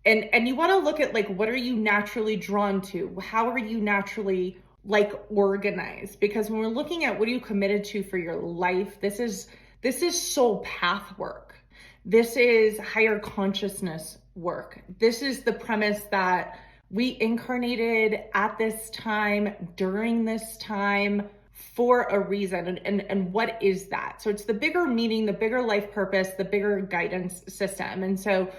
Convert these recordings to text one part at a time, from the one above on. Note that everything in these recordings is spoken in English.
And you want to look at like, what are you naturally drawn to? How are you naturally like organized? Because when we're looking at what are you committed to for your life, this is soul path work. This is higher consciousness work. This is the premise that we incarnated at this time, during this time, for a reason. And what is that? So it's the bigger meaning, the bigger life purpose, the bigger guidance system. And so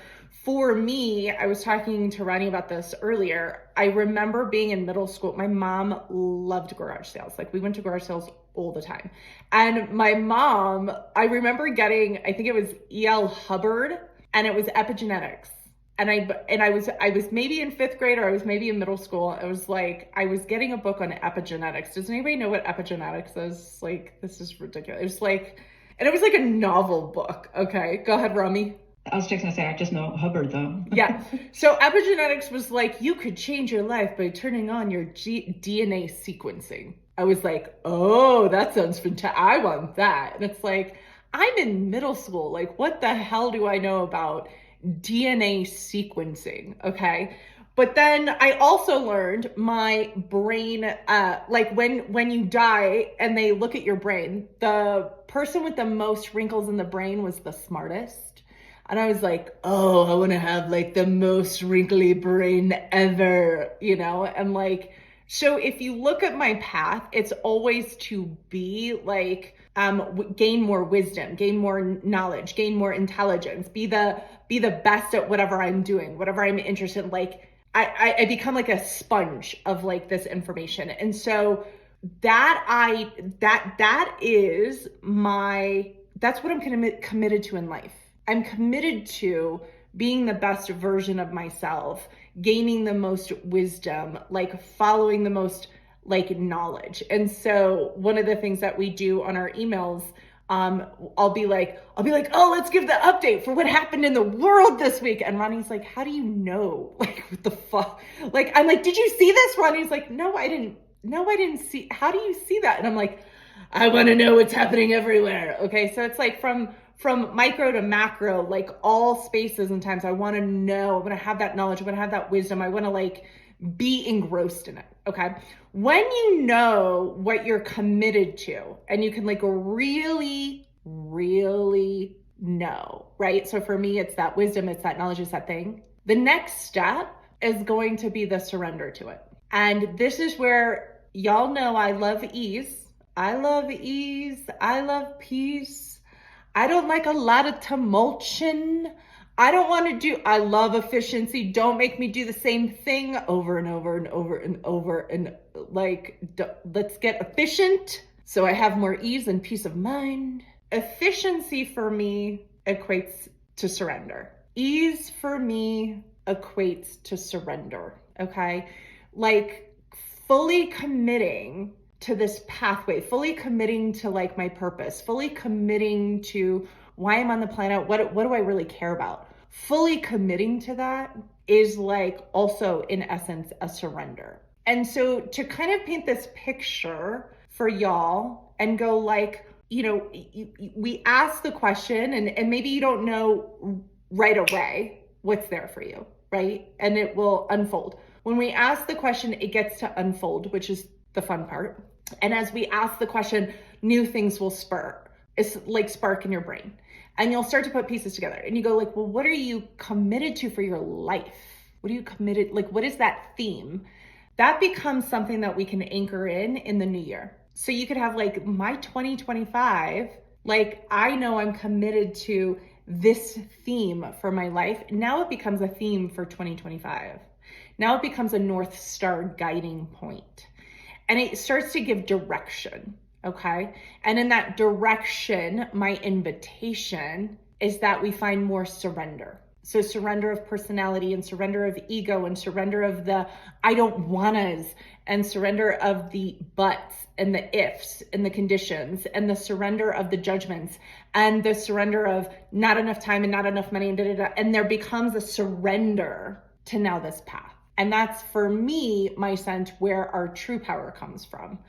for me, I was talking to Ronnie about this earlier. I remember being in middle school. My mom loved garage sales. Like we went to garage sales all the time. And my mom, I remember getting, I think it was E.L. Hubbard, and it was epigenetics. And I was maybe in fifth grade, or I was maybe in middle school. I was getting a book on epigenetics. Does anybody know what epigenetics is? Like, this is ridiculous. It was like a novel book. Okay, go ahead, Rami. I was just gonna say, I just know Hubbard though. Yeah. So epigenetics was like, you could change your life by turning on your DNA sequencing. I was like, oh, that sounds fantastic. I want that. And it's like, I'm in middle school. Like, what the hell do I know about DNA sequencing? Okay. But then I also learned my brain, like when you die and they look at your brain, the person with the most wrinkles in the brain was the smartest. And I was like, oh, I want to have like the most wrinkly brain ever, And like, so if you look at my path, it's always to be like, gain more wisdom, gain more knowledge, gain more intelligence, be the best at whatever I'm doing, whatever I'm interested in. Like I become like a sponge of like this information. And so that's what I'm committed to in life. I'm committed to being the best version of myself, gaining the most wisdom, like following the most like knowledge. And so one of the things that we do on our emails, I'll be like, oh, let's give the update for what happened in the world this week. And Ronnie's like, how do you know? Like, what the fuck? Like, I'm like, did you see this? Ronnie's like, no, I didn't see. How do you see that? And I'm like, I want to know what's happening everywhere. Okay. So it's like from micro to macro, like all spaces and times, I want to know, I want to have that knowledge, I want to have that wisdom, I want to like be engrossed in it. Okay. When you know what you're committed to and you can like really, really know, right? So for me, it's that wisdom, it's that knowledge, it's that thing. The next step is going to be the surrender to it. And this is where y'all know I love ease. I love ease. I love peace. I don't like a lot of tumultuation. I love efficiency. Don't make me do the same thing over and over and over and over. And like, let's get efficient so I have more ease and peace of mind. Efficiency for me equates to surrender. Ease for me equates to surrender. Okay. Like fully committing to this pathway, fully committing to like my purpose, fully committing to why I'm on the planet, what do I really care about? Fully committing to that is like also in essence a surrender. And so to kind of paint this picture for y'all and go like, we ask the question and maybe you don't know right away what's there for you, right? And it will unfold. When we ask the question, it gets to unfold, which is the fun part. And as we ask the question, new things will spur. It's like spark in your brain. And you'll start to put pieces together. And you go like, well, what are you committed to for your life? What are you committed? Like, what is that theme? That becomes something that we can anchor in the new year. So you could have like my 2025, like I know I'm committed to this theme for my life. Now it becomes a theme for 2025. Now it becomes a North Star guiding point. And it starts to give direction, okay? And in that direction, my invitation is that we find more surrender. So surrender of personality and surrender of ego and surrender of the I don't wannas and surrender of the buts and the ifs and the conditions and the surrender of the judgments and the surrender of not enough time and not enough money and da-da-da. And there becomes a surrender to now this path. And that's, for me, my sense, where our true power comes from.